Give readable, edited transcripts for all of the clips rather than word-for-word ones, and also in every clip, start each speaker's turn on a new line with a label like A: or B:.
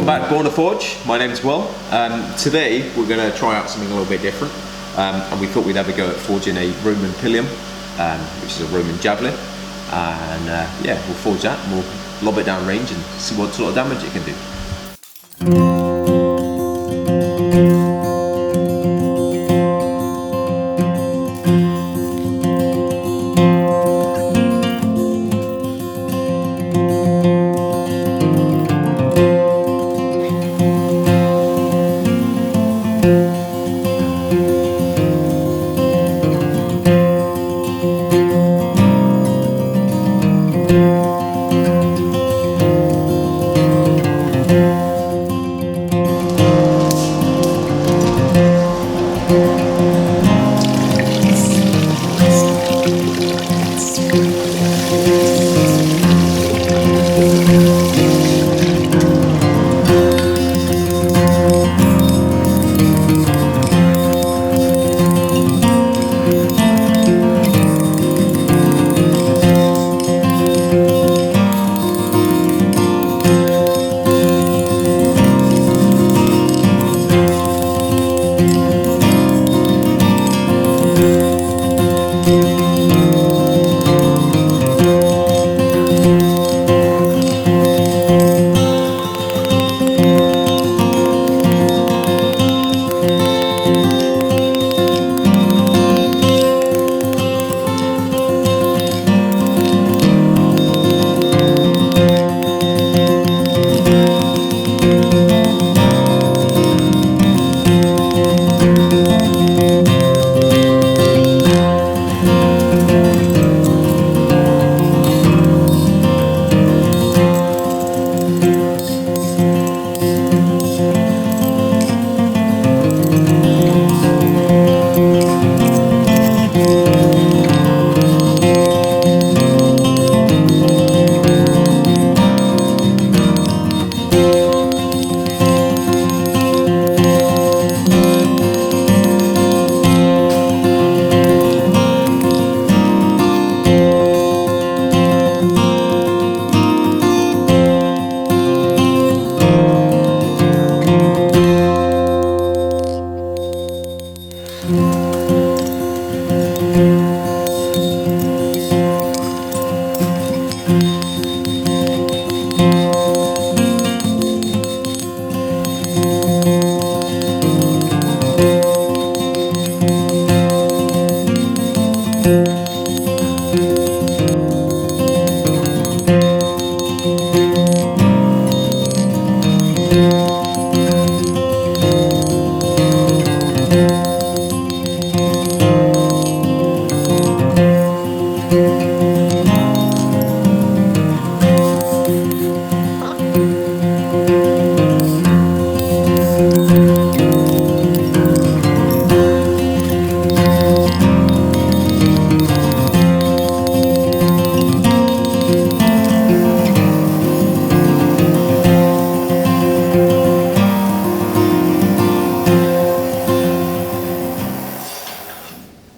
A: back to Born Forge. My name's Will. Today we're going to try out something a little bit different, and we thought we'd have a go at forging a Roman pillion, which is a Roman javelin, and yeah, we'll forge that and we'll lob it down range and see what sort of damage it can do.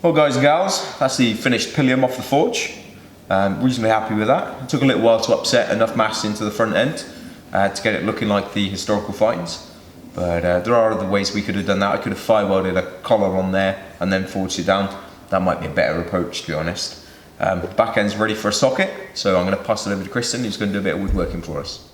A: Well guys and gals, that's the finished pillion off the forge. Reasonably happy with that. It took a little while to upset enough mass into the front end to get it looking like the historical finds. But there are other ways we could have done that. I could have fire welded a collar on there and then forged it down. That might be a better approach, to be honest. Back end's ready for a socket, so I'm going to pass it over to Kristen, who's going to do a bit of woodworking for us.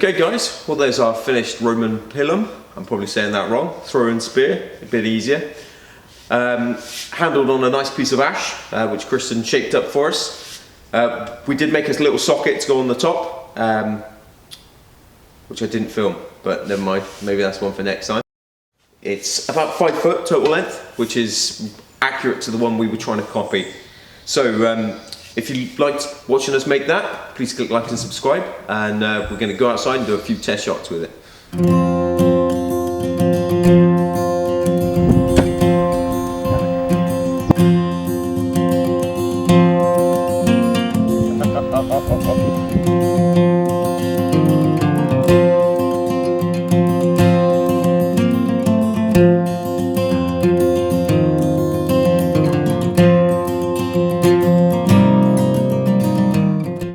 A: Okay guys, well there's our finished Roman pilum. I'm probably saying that wrong. Thrower and spear, a bit easier. Handled on a nice piece of ash, which Kristen shaped up for us. We did make us a little socket to go on the top, which I didn't film, but never mind, maybe that's one for next time. It's about 5 foot total length, which is accurate to the one we were trying to copy. So if you liked watching us make that, please click like and subscribe, and we're going to go outside and do a few test shots with it.